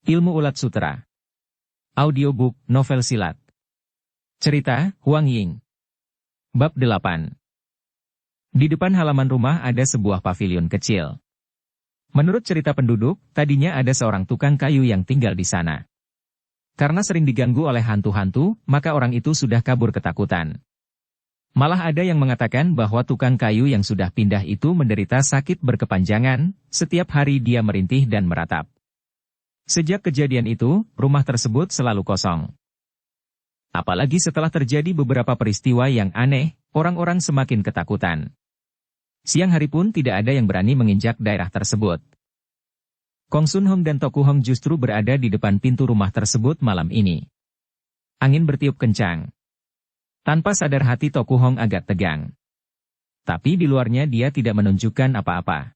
Ilmu Ulat Sutera. Audiobook, novel silat. Cerita, Huang Ying. Bab 8. Di depan halaman rumah ada sebuah pavilion kecil. Menurut cerita penduduk, tadinya ada seorang tukang kayu yang tinggal di sana. Karena sering diganggu oleh hantu-hantu, maka orang itu sudah kabur ketakutan. Malah ada yang mengatakan bahwa tukang kayu yang sudah pindah itu menderita sakit berkepanjangan, setiap hari dia merintih dan meratap. Sejak kejadian itu, rumah tersebut selalu kosong. Apalagi setelah terjadi beberapa peristiwa yang aneh, orang-orang semakin ketakutan. Siang hari pun tidak ada yang berani menginjak daerah tersebut. Kong Sun Hong dan Toku Hong justru berada di depan pintu rumah tersebut malam ini. Angin bertiup kencang. Tanpa sadar hati Toku Hong agak tegang. Tapi di luarnya dia tidak menunjukkan apa-apa.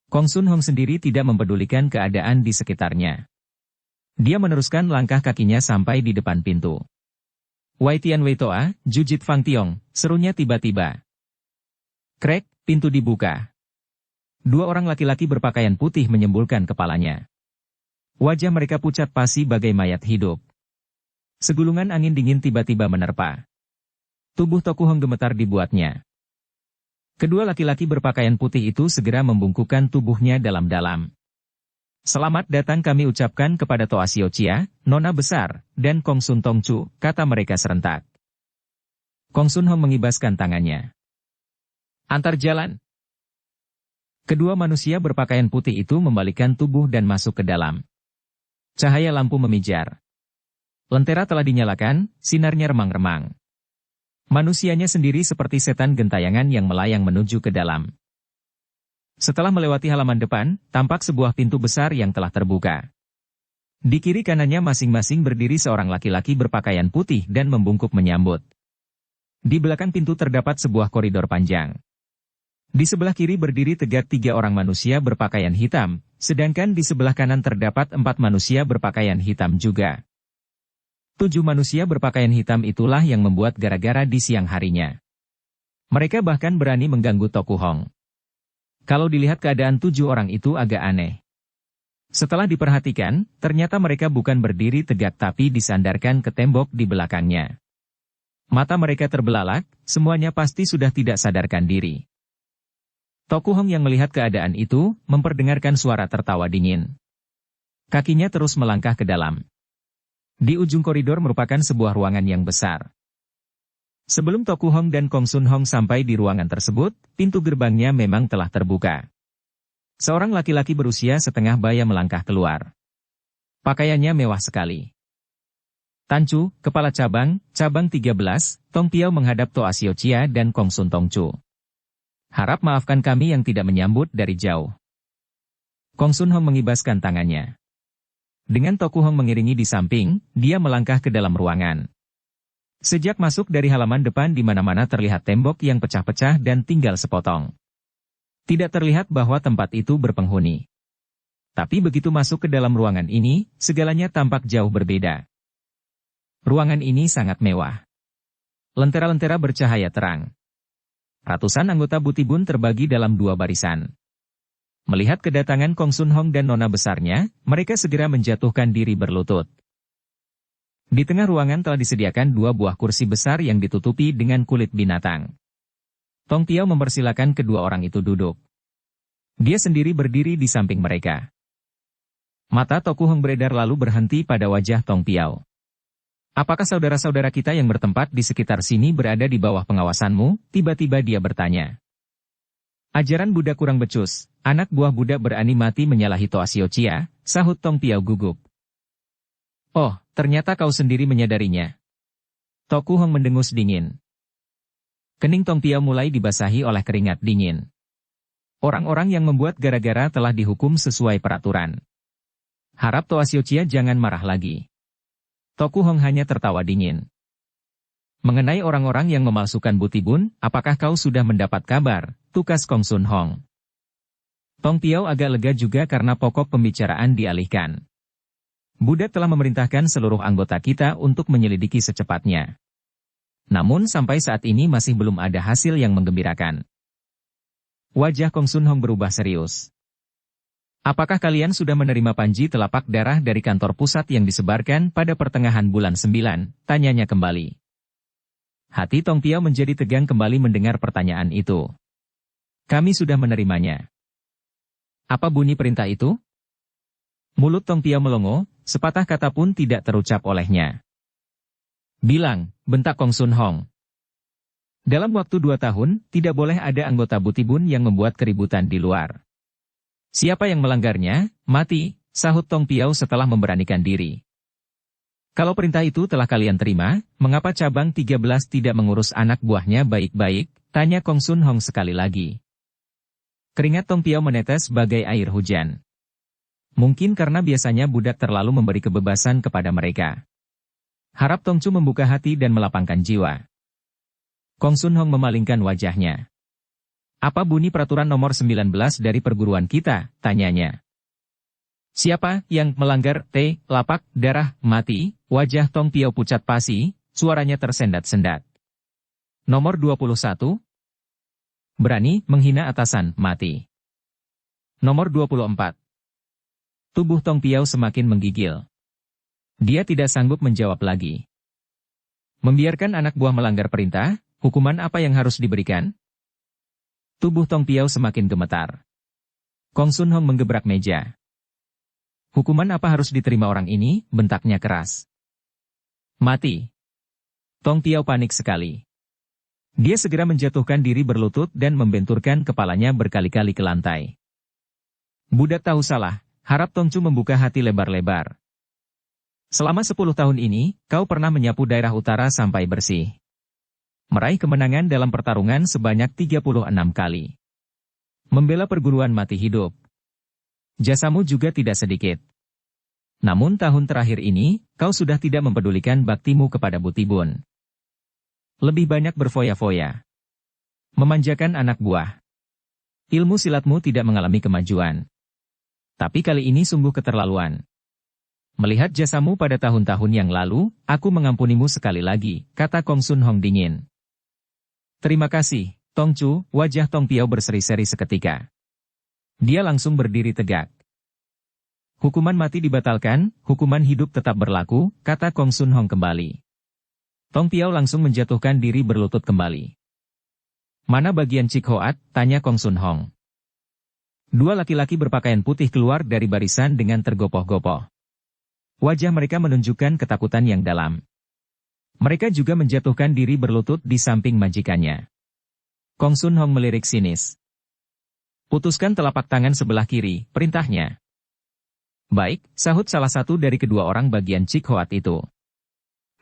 Kong Sun Hong sendiri tidak mempedulikan keadaan di sekitarnya. Dia meneruskan langkah kakinya sampai di depan pintu. Wei Tian Wei Toa, Jujit Fang Tiong, serunya tiba-tiba. Krek, pintu dibuka. Dua orang laki-laki berpakaian putih menyembulkan kepalanya. Wajah mereka pucat pasi bagai mayat hidup. Segulungan angin dingin tiba-tiba menerpa. Tubuh Toku Hong gemetar dibuatnya. Kedua laki-laki berpakaian putih itu segera membungkukkan tubuhnya dalam-dalam. Selamat datang kami ucapkan kepada Toa Xiao Chia, Nona Besar, dan Kong Sun Tong Chu, kata mereka serentak. Kong Sun Hong mengibaskan tangannya. Antar jalan. Kedua manusia berpakaian putih itu membalikkan tubuh dan masuk ke dalam. Cahaya lampu memijar. Lentera telah dinyalakan, sinarnya remang-remang. Manusianya sendiri seperti setan gentayangan yang melayang menuju ke dalam. Setelah melewati halaman depan, tampak sebuah pintu besar yang telah terbuka. Di kiri kanannya masing-masing berdiri seorang laki-laki berpakaian putih dan membungkuk menyambut. Di belakang pintu terdapat sebuah koridor panjang. Di sebelah kiri berdiri tegak 3 orang manusia berpakaian hitam, sedangkan di sebelah kanan terdapat 4 manusia berpakaian hitam juga. 7 manusia berpakaian hitam itulah yang membuat gara-gara di siang harinya. Mereka bahkan berani mengganggu Toku Hong. Kalau dilihat keadaan 7 orang itu agak aneh. Setelah diperhatikan, ternyata mereka bukan berdiri tegak tapi disandarkan ke tembok di belakangnya. Mata mereka terbelalak, semuanya pasti sudah tidak sadarkan diri. Toku Hong yang melihat keadaan itu, memperdengarkan suara tertawa dingin. Kakinya terus melangkah ke dalam. Di ujung koridor merupakan sebuah ruangan yang besar. Sebelum Toku Hong dan Kong Sun Hong sampai di ruangan tersebut, pintu gerbangnya memang telah terbuka. Seorang laki-laki berusia setengah baya melangkah keluar. Pakaiannya mewah sekali. Tancu, Kepala Cabang 13, Tong Piao menghadap Toa Xiao Chia dan Kong Sun Tong Chu. Harap maafkan kami yang tidak menyambut dari jauh. Kong Sun Hong mengibaskan tangannya. Dengan Toku Hong mengiringi di samping, dia melangkah ke dalam ruangan. Sejak masuk dari halaman depan di mana-mana terlihat tembok yang pecah-pecah dan tinggal sepotong. Tidak terlihat bahwa tempat itu berpenghuni. Tapi begitu masuk ke dalam ruangan ini, segalanya tampak jauh berbeda. Ruangan ini sangat mewah. Lentera-lentera bercahaya terang. Ratusan anggota Butibun terbagi dalam 2 barisan. Melihat kedatangan Kong Sun Hong dan nona besarnya, mereka segera menjatuhkan diri berlutut. Di tengah ruangan telah disediakan 2 buah kursi besar yang ditutupi dengan kulit binatang. Tong Piao mempersilakan kedua orang itu duduk. Dia sendiri berdiri di samping mereka. Mata Toku Hong beredar lalu berhenti pada wajah Tong Piao. Apakah saudara-saudara kita yang bertempat di sekitar sini berada di bawah pengawasanmu? Tiba-tiba dia bertanya. Ajaran Buddha kurang becus, anak buah Buddha berani mati menyalahi Toa Xiao Chia, sahut Tong Piao gugup. Oh, ternyata kau sendiri menyadarinya. Toku Hong mendengus dingin. Kening Tong Piao mulai dibasahi oleh keringat dingin. Orang-orang yang membuat gara-gara telah dihukum sesuai peraturan. Harap Toa Xiao Chia jangan marah lagi. Toku Hong hanya tertawa dingin. Mengenai orang-orang yang memalsukan Butibun, apakah kau sudah mendapat kabar? Tukas Kong Sun Hong. Tong Piao agak lega juga karena pokok pembicaraan dialihkan. Buddha telah memerintahkan seluruh anggota kita untuk menyelidiki secepatnya. Namun sampai saat ini masih belum ada hasil yang menggembirakan. Wajah Kong Sun Hong berubah serius. Apakah kalian sudah menerima panji telapak darah dari kantor pusat yang disebarkan pada pertengahan bulan 9? Tanyanya kembali. Hati Tong Piao menjadi tegang kembali mendengar pertanyaan itu. Kami sudah menerimanya. Apa bunyi perintah itu? Mulut Tong Piao melongo, sepatah kata pun tidak terucap olehnya. Bilang, bentak Kong Sun Hong. Dalam waktu 2 tahun, tidak boleh ada anggota Butibun yang membuat keributan di luar. Siapa yang melanggarnya, mati, sahut Tong Piao setelah memberanikan diri. Kalau perintah itu telah kalian terima, mengapa cabang 13 tidak mengurus anak buahnya baik-baik? Tanya Kong Sun Hong sekali lagi. Keringat Tong Piao menetes bagai air hujan. Mungkin karena biasanya budak terlalu memberi kebebasan kepada mereka. Harap Tong Chu membuka hati dan melapangkan jiwa. Kong Sun Hong memalingkan wajahnya. Apa bunyi peraturan nomor 19 dari perguruan kita? Tanyanya. Siapa yang melanggar lapak darah mati? Wajah Tong Piao pucat pasi, suaranya tersendat-sendat. Nomor 21. Berani menghina atasan mati. Nomor 24. Tubuh Tong Piao semakin menggigil. Dia tidak sanggup menjawab lagi. Membiarkan anak buah melanggar perintah, hukuman apa yang harus diberikan? Tubuh Tong Piao semakin gemetar. Kong Sun Hong menggebrak meja. Hukuman apa harus diterima orang ini? Bentaknya keras. Mati. Tong Piao panik sekali. Dia segera menjatuhkan diri berlutut dan membenturkan kepalanya berkali-kali ke lantai. Budak tahu salah, harap Tong Chu membuka hati lebar-lebar. Selama 10 tahun ini, kau pernah menyapu daerah utara sampai bersih. Meraih kemenangan dalam pertarungan sebanyak 36 kali. Membela perguruan mati hidup. Jasamu juga tidak sedikit. Namun tahun terakhir ini, kau sudah tidak mempedulikan baktimu kepada Butibun. Lebih banyak berfoya-foya. Memanjakan anak buah. Ilmu silatmu tidak mengalami kemajuan. Tapi kali ini sungguh keterlaluan. Melihat jasamu pada tahun-tahun yang lalu, aku mengampunimu sekali lagi, kata Kong Sun Hong dingin. Terima kasih, Tong Chu, wajah Tong Piao berseri-seri seketika. Dia langsung berdiri tegak. Hukuman mati dibatalkan, hukuman hidup tetap berlaku, kata Kong Sun Hong kembali. Tong Piao langsung menjatuhkan diri berlutut kembali. Mana bagian Cik Hoat? Tanya Kong Sun Hong. 2 laki-laki berpakaian putih keluar dari barisan dengan tergopoh-gopoh. Wajah mereka menunjukkan ketakutan yang dalam. Mereka juga menjatuhkan diri berlutut di samping majikannya. Kong Sun Hong melirik sinis. Putuskan telapak tangan sebelah kiri, perintahnya. Baik, sahut salah satu dari kedua orang bagian Cik Hoat itu.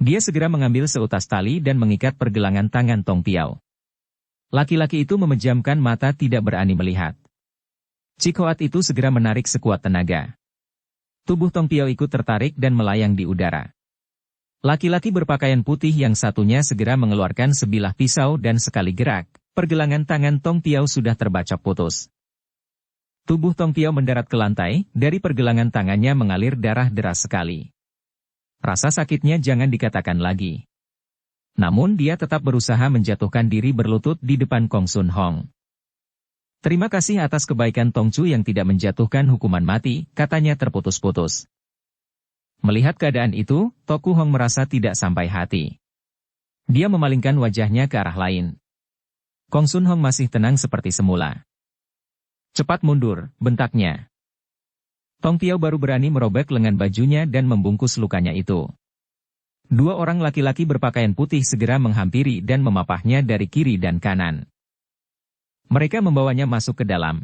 Dia segera mengambil seutas tali dan mengikat pergelangan tangan Tong Piao. Laki-laki itu memejamkan mata tidak berani melihat. Cik Hoat itu segera menarik sekuat tenaga. Tubuh Tong Piao ikut tertarik dan melayang di udara. Laki-laki berpakaian putih yang satunya segera mengeluarkan sebilah pisau dan sekali gerak, pergelangan tangan Tong Piao sudah terbacak putus. Tubuh Tong Piao mendarat ke lantai, dari pergelangan tangannya mengalir darah deras sekali. Rasa sakitnya jangan dikatakan lagi. Namun dia tetap berusaha menjatuhkan diri berlutut di depan Kong Sun Hong. Terima kasih atas kebaikan Tong Chu yang tidak menjatuhkan hukuman mati, katanya terputus-putus. Melihat keadaan itu, Toku Hong merasa tidak sampai hati. Dia memalingkan wajahnya ke arah lain. Kong Sun Hong masih tenang seperti semula. Cepat mundur, bentaknya. Tong Piao baru berani merobek lengan bajunya dan membungkus lukanya itu. 2 orang laki-laki berpakaian putih segera menghampiri dan memapahnya dari kiri dan kanan. Mereka membawanya masuk ke dalam.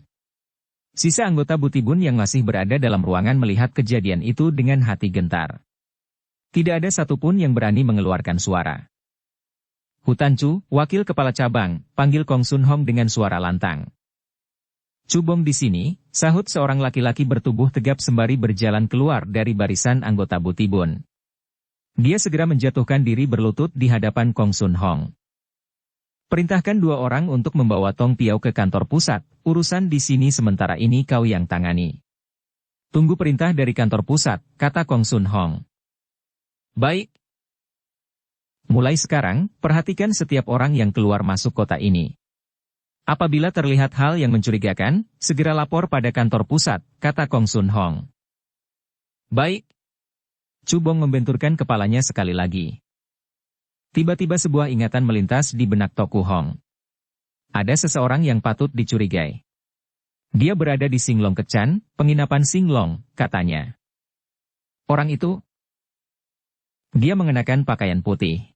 Sisa anggota Butibun yang masih berada dalam ruangan melihat kejadian itu dengan hati gentar. Tidak ada satupun yang berani mengeluarkan suara. Hutan Chu, wakil kepala cabang, panggil Kong Sun Hong dengan suara lantang. Cubong di sini, sahut seorang laki-laki bertubuh tegap sembari berjalan keluar dari barisan anggota Butibun. Dia segera menjatuhkan diri berlutut di hadapan Kong Sun Hong. Perintahkan 2 orang untuk membawa Tong Piao ke kantor pusat, urusan di sini sementara ini kau yang tangani. Tunggu perintah dari kantor pusat, kata Kong Sun Hong. Baik. Mulai sekarang, perhatikan setiap orang yang keluar masuk kota ini. Apabila terlihat hal yang mencurigakan, segera lapor pada kantor pusat, kata Kong Sun Hong. Baik. Chu Bong membenturkan kepalanya sekali lagi. Tiba-tiba sebuah ingatan melintas di benak Toku Hong. Ada seseorang yang patut dicurigai. Dia berada di Singlong Kecan, penginapan Singlong, katanya. Orang itu? Dia mengenakan pakaian putih.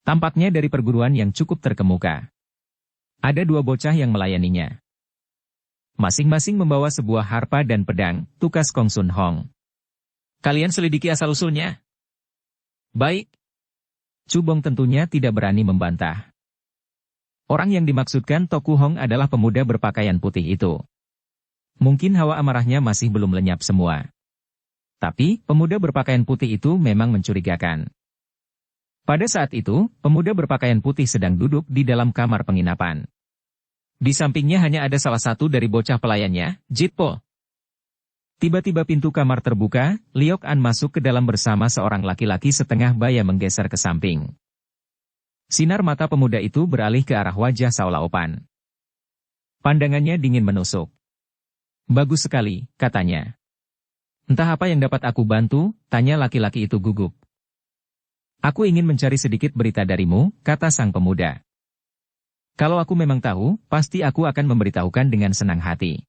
Tampaknya dari perguruan yang cukup terkemuka. Ada dua bocah yang melayaninya. Masing-masing membawa sebuah harpa dan pedang, tukas Kong Sun Hong. Kalian selidiki asal-usulnya? Baik. Chu Bong tentunya tidak berani membantah. Orang yang dimaksudkan Toku Hong adalah pemuda berpakaian putih itu. Mungkin hawa amarahnya masih belum lenyap semua. Tapi, pemuda berpakaian putih itu memang mencurigakan. Pada saat itu, pemuda berpakaian putih sedang duduk di dalam kamar penginapan. Di sampingnya hanya ada salah satu dari bocah pelayannya, Jitpo. Tiba-tiba pintu kamar terbuka, Liok An masuk ke dalam bersama seorang laki-laki setengah baya menggeser ke samping. Sinar mata pemuda itu beralih ke arah wajah Sao Laopan. Pandangannya dingin menusuk. Bagus sekali, katanya. Entah apa yang dapat aku bantu, tanya laki-laki itu gugup. Aku ingin mencari sedikit berita darimu, kata sang pemuda. Kalau aku memang tahu, pasti aku akan memberitahukan dengan senang hati.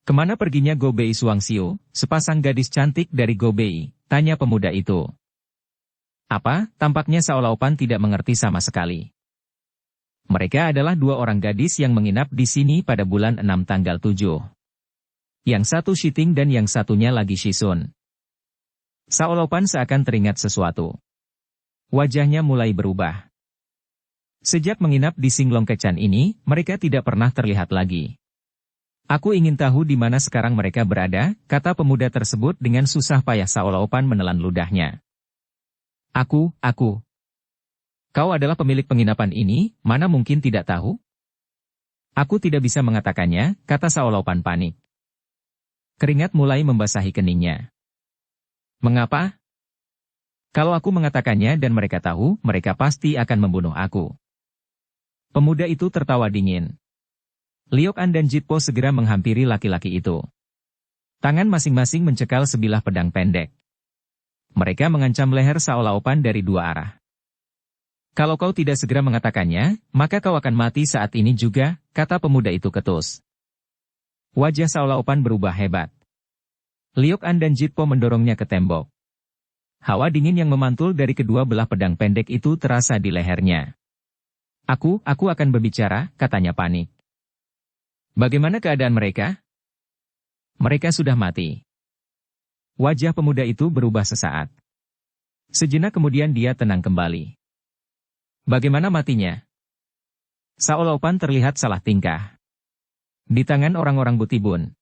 Kemana perginya Go Bei Suangxiu, sepasang gadis cantik dari Go Bei, tanya pemuda itu. Apa, tampaknya Sao Laopan tidak mengerti sama sekali. Mereka adalah dua orang gadis yang menginap di sini pada bulan 6 tanggal 7. Yang satu Shiting dan yang satunya lagi Shisun. Sao Laopan seakan teringat sesuatu. Wajahnya mulai berubah. Sejak menginap di Singlong Kecan ini, mereka tidak pernah terlihat lagi. Aku ingin tahu di mana sekarang mereka berada, kata pemuda tersebut dengan susah payah. Sao Laopan menelan ludahnya. Aku. Kau adalah pemilik penginapan ini, mana mungkin tidak tahu? Aku tidak bisa mengatakannya, kata Sao Laopan panik. Keringat mulai membasahi keningnya. Mengapa? Kalau aku mengatakannya dan mereka tahu, mereka pasti akan membunuh aku. Pemuda itu tertawa dingin. Liok An dan Jitpo segera menghampiri laki-laki itu. Tangan masing-masing mencekal sebilah pedang pendek. Mereka mengancam leher Sao Laopan dari dua arah. Kalau kau tidak segera mengatakannya, maka kau akan mati saat ini juga, kata pemuda itu ketus. Wajah Sao Laopan berubah hebat. Liok An dan Jitpo mendorongnya ke tembok. Hawa dingin yang memantul dari kedua belah pedang pendek itu terasa di lehernya. Aku akan berbicara, katanya panik. Bagaimana keadaan mereka? Mereka sudah mati. Wajah pemuda itu berubah sesaat. Sejenak kemudian dia tenang kembali. Bagaimana matinya? Sao Laopan terlihat salah tingkah. Di tangan orang-orang Butibun.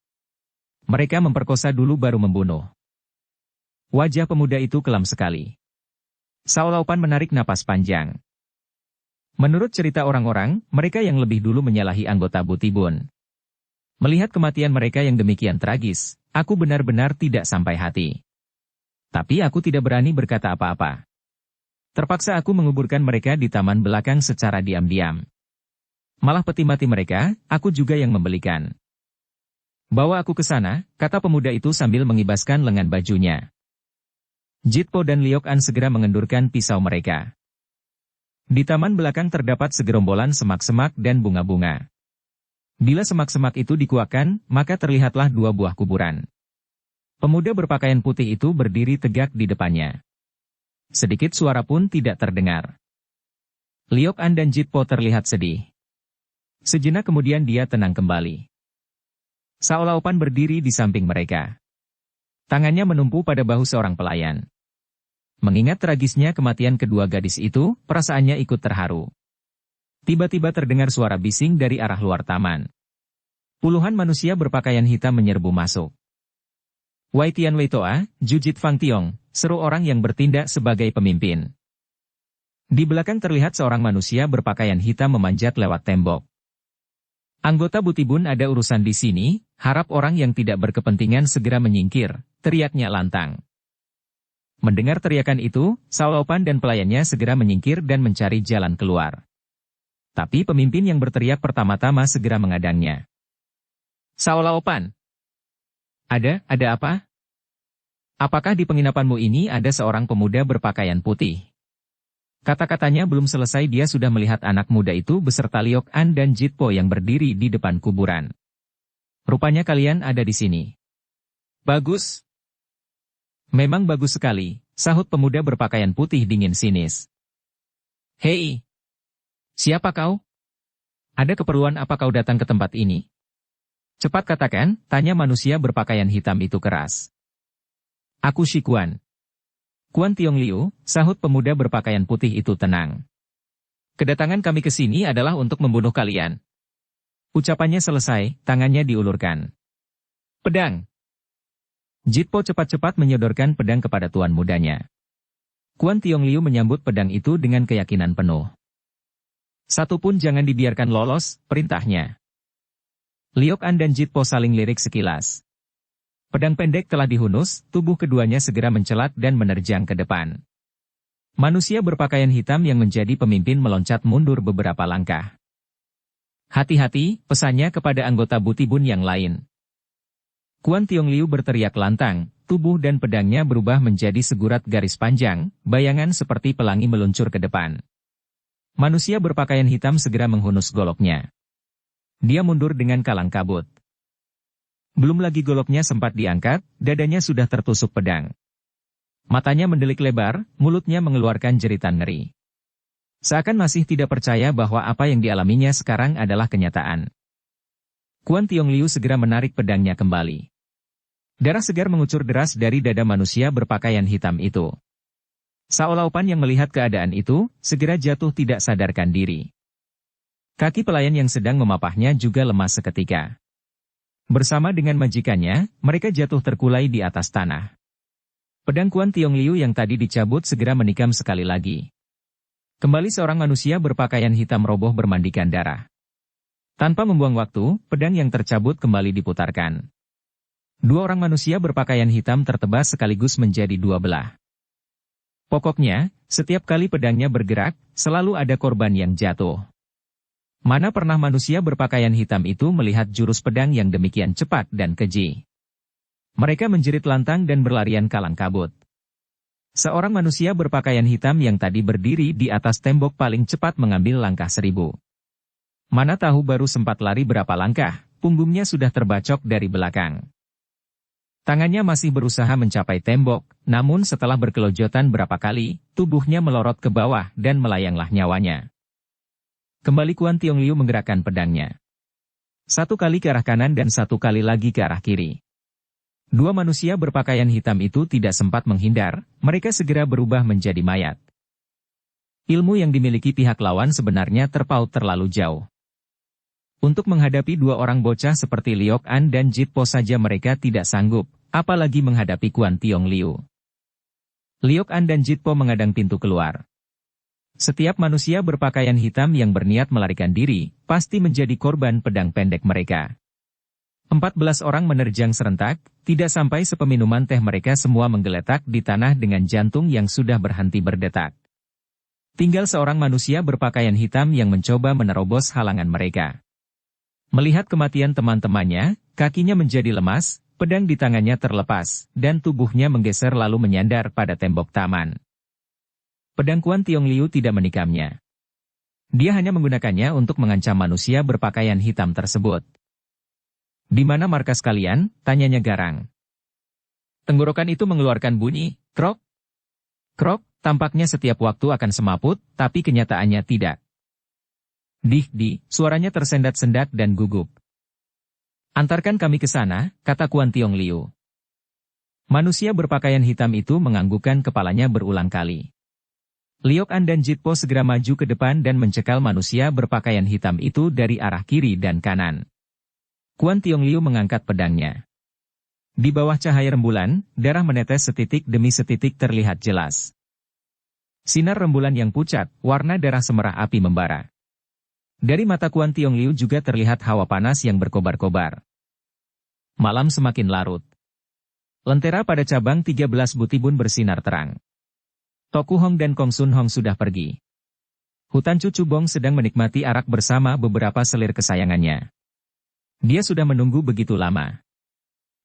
Mereka memperkosa dulu baru membunuh. Wajah pemuda itu kelam sekali. Sao Laopan menarik napas panjang. Menurut cerita orang-orang, mereka yang lebih dulu menyalahi anggota Butibun. Melihat kematian mereka yang demikian tragis, aku benar-benar tidak sampai hati. Tapi aku tidak berani berkata apa-apa. Terpaksa aku menguburkan mereka di taman belakang secara diam-diam. Malah peti mati mereka, aku juga yang membelikan. Bawa aku ke sana, kata pemuda itu sambil mengibaskan lengan bajunya. Jitpo dan Liok An segera mengendurkan pisau mereka. Di taman belakang terdapat segerombolan semak-semak dan bunga-bunga. Bila semak-semak itu dikuakkan, maka terlihatlah dua buah kuburan. Pemuda berpakaian putih itu berdiri tegak di depannya. Sedikit suara pun tidak terdengar. Liok An dan Jitpo terlihat sedih. Sejenak kemudian dia tenang kembali. Sao Laopan berdiri di samping mereka. Tangannya menumpu pada bahu seorang pelayan. Mengingat tragisnya kematian kedua gadis itu, perasaannya ikut terharu. Tiba-tiba terdengar suara bising dari arah luar taman. Puluhan manusia berpakaian hitam menyerbu masuk. Wei Tian Wei Toa, Jujit Fang Tiong, seru orang yang bertindak sebagai pemimpin. Di belakang terlihat seorang manusia berpakaian hitam memanjat lewat tembok. Anggota Butibun ada urusan di sini, harap orang yang tidak berkepentingan segera menyingkir, teriaknya lantang. Mendengar teriakan itu, Sao Laopan dan pelayannya segera menyingkir dan mencari jalan keluar. Tapi pemimpin yang berteriak pertama-tama segera mengadangnya. Sao Laopan. Ada apa? Apakah di penginapanmu ini ada seorang pemuda berpakaian putih? Kata-katanya belum selesai dia sudah melihat anak muda itu beserta Liok An dan Jitpo yang berdiri di depan kuburan. Rupanya kalian ada di sini. Bagus. Memang bagus sekali, sahut pemuda berpakaian putih dingin sinis. Hei! Siapa kau? Ada keperluan apa kau datang ke tempat ini? Cepat katakan, tanya manusia berpakaian hitam itu keras. Aku Shi Quan. Quan Tiong Liu, sahut pemuda berpakaian putih itu tenang. Kedatangan kami ke sini adalah untuk membunuh kalian. Ucapannya selesai, tangannya diulurkan. Pedang. Jitpo cepat-cepat menyodorkan pedang kepada tuan mudanya. Quan Tiong Liu menyambut pedang itu dengan keyakinan penuh. Satu pun jangan dibiarkan lolos, perintahnya. Liok An dan Jitpo saling lirik sekilas. Pedang pendek telah dihunus, tubuh keduanya segera mencelat dan menerjang ke depan. Manusia berpakaian hitam yang menjadi pemimpin meloncat mundur beberapa langkah. Hati-hati, pesannya kepada anggota Butibun yang lain. Quan Tiong Liu berteriak lantang, tubuh dan pedangnya berubah menjadi segurat garis panjang, bayangan seperti pelangi meluncur ke depan. Manusia berpakaian hitam segera menghunus goloknya. Dia mundur dengan kalang kabut. Belum lagi goloknya sempat diangkat, dadanya sudah tertusuk pedang. Matanya mendelik lebar, mulutnya mengeluarkan jeritan ngeri. Seakan masih tidak percaya bahwa apa yang dialaminya sekarang adalah kenyataan. Quan Tiong Liu segera menarik pedangnya kembali. Darah segar mengucur deras dari dada manusia berpakaian hitam itu. Sao Laopan yang melihat keadaan itu, segera jatuh tidak sadarkan diri. Kaki pelayan yang sedang memapahnya juga lemas seketika. Bersama dengan majikannya, mereka jatuh terkulai di atas tanah. Pedang Quan Tiong Liu yang tadi dicabut segera menikam sekali lagi. Kembali seorang manusia berpakaian hitam roboh bermandikan darah. Tanpa membuang waktu, pedang yang tercabut kembali diputarkan. Dua orang manusia berpakaian hitam tertebas sekaligus menjadi dua belah. Pokoknya, setiap kali pedangnya bergerak, selalu ada korban yang jatuh. Mana pernah manusia berpakaian hitam itu melihat jurus pedang yang demikian cepat dan keji. Mereka menjerit lantang dan berlarian kalang kabut. Seorang manusia berpakaian hitam yang tadi berdiri di atas tembok paling cepat mengambil langkah 1000. Mana tahu baru sempat lari berapa langkah, punggungnya sudah terbacok dari belakang. Tangannya masih berusaha mencapai tembok, namun setelah berkelojotan berapa kali, tubuhnya melorot ke bawah dan melayanglah nyawanya. Kembali Quan Tiong Liu menggerakkan pedangnya. Satu kali ke arah kanan dan satu kali lagi ke arah kiri. Dua manusia berpakaian hitam itu tidak sempat menghindar, mereka segera berubah menjadi mayat. Ilmu yang dimiliki pihak lawan sebenarnya terpaut terlalu jauh. Untuk menghadapi dua orang bocah seperti Liok An dan Jitpo saja mereka tidak sanggup, apalagi menghadapi Quan Tiong Liu. Liok An dan Jitpo mengadang pintu keluar. Setiap manusia berpakaian hitam yang berniat melarikan diri, pasti menjadi korban pedang pendek mereka. 14 orang menerjang serentak, tidak sampai sepeminuman teh mereka semua menggeletak di tanah dengan jantung yang sudah berhenti berdetak. Tinggal seorang manusia berpakaian hitam yang mencoba menerobos halangan mereka. Melihat kematian teman-temannya, kakinya menjadi lemas, pedang di tangannya terlepas, dan tubuhnya menggeser lalu menyandar pada tembok taman. Pedang Quan Tiong Liu tidak menikamnya. Dia hanya menggunakannya untuk mengancam manusia berpakaian hitam tersebut. Di mana markas kalian? Tanyanya garang. Tenggorokan itu mengeluarkan bunyi, krok. Krok, tampaknya setiap waktu akan semaput, tapi kenyataannya tidak. Suaranya tersendat-sendat dan gugup. Antarkan kami ke sana, kata Quan Tiong Liu. Manusia berpakaian hitam itu menganggukkan kepalanya berulang kali. Liok An dan Jitpo segera maju ke depan dan mencekal manusia berpakaian hitam itu dari arah kiri dan kanan. Quan Tiong Liu mengangkat pedangnya. Di bawah cahaya rembulan, darah menetes setitik demi setitik terlihat jelas. Sinar rembulan yang pucat, warna darah semerah api membara. Dari mata Quan Tiong Liu juga terlihat hawa panas yang berkobar-kobar. Malam semakin larut. Lentera pada cabang 13 Butibun bersinar terang. Toku Hong dan Kong Sun Hong sudah pergi. Hutan Cu Cubong sedang menikmati arak bersama beberapa selir kesayangannya. Dia sudah menunggu begitu lama.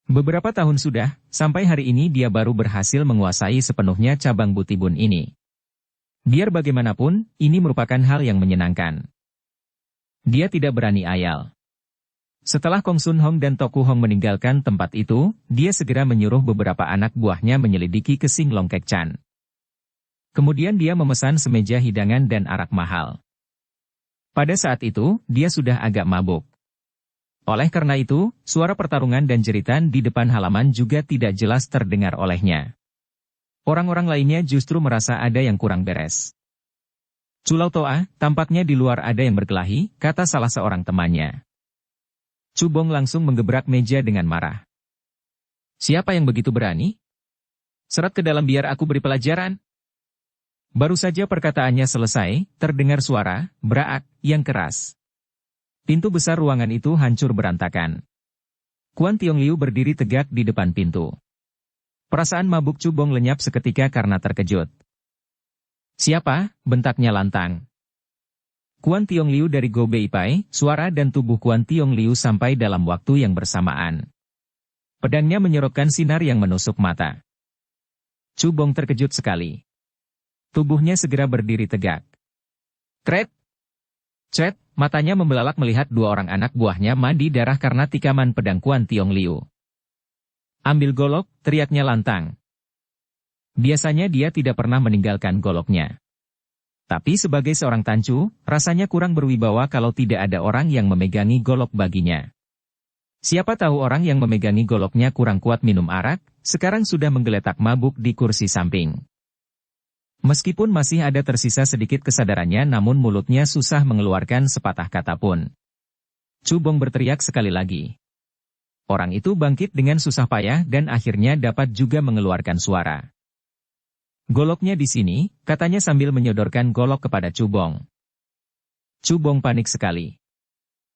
Beberapa tahun sudah, sampai hari ini dia baru berhasil menguasai sepenuhnya cabang Butibun ini. Biar bagaimanapun, ini merupakan hal yang menyenangkan. Dia tidak berani ayal. Setelah Kong Sun Hong dan Toku Hong meninggalkan tempat itu, dia segera menyuruh beberapa anak buahnya menyelidiki ke Sing Long Kek Chan. Kemudian dia memesan semeja hidangan dan arak mahal. Pada saat itu, dia sudah agak mabuk. Oleh karena itu, suara pertarungan dan jeritan di depan halaman juga tidak jelas terdengar olehnya. Orang-orang lainnya justru merasa ada yang kurang beres. Culau Toa, tampaknya di luar ada yang berkelahi, kata salah seorang temannya. Cubong langsung menggebrak meja dengan marah. Siapa yang begitu berani? Seret ke dalam biar aku beri pelajaran. Baru saja perkataannya selesai, terdengar suara, braak, yang keras. Pintu besar ruangan itu hancur berantakan. Kuan Tiong Liu berdiri tegak di depan pintu. Perasaan mabuk Cubong lenyap seketika karena terkejut. Siapa? Bentaknya lantang. Kuan Tiong Liu dari Go Bei Pai, suara dan tubuh Kuan Tiong Liu sampai dalam waktu yang bersamaan. Pedangnya menyorotkan sinar yang menusuk mata. Cubong terkejut sekali. Tubuhnya segera berdiri tegak. Kret! Cet, matanya membelalak melihat dua orang anak buahnya mandi darah karena tikaman pedang Kuan Tiong Liu. Ambil golok, teriaknya lantang. Biasanya dia tidak pernah meninggalkan goloknya. Tapi sebagai seorang tancu, rasanya kurang berwibawa kalau tidak ada orang yang memegangi golok baginya. Siapa tahu orang yang memegangi goloknya kurang kuat minum arak, sekarang sudah menggeletak mabuk di kursi samping. Meskipun masih ada tersisa sedikit kesadarannya namun mulutnya susah mengeluarkan sepatah kata pun. Cubong berteriak sekali lagi. Orang itu bangkit dengan susah payah dan akhirnya dapat juga mengeluarkan suara. Goloknya di sini, katanya sambil menyodorkan golok kepada Cubong. Cubong panik sekali.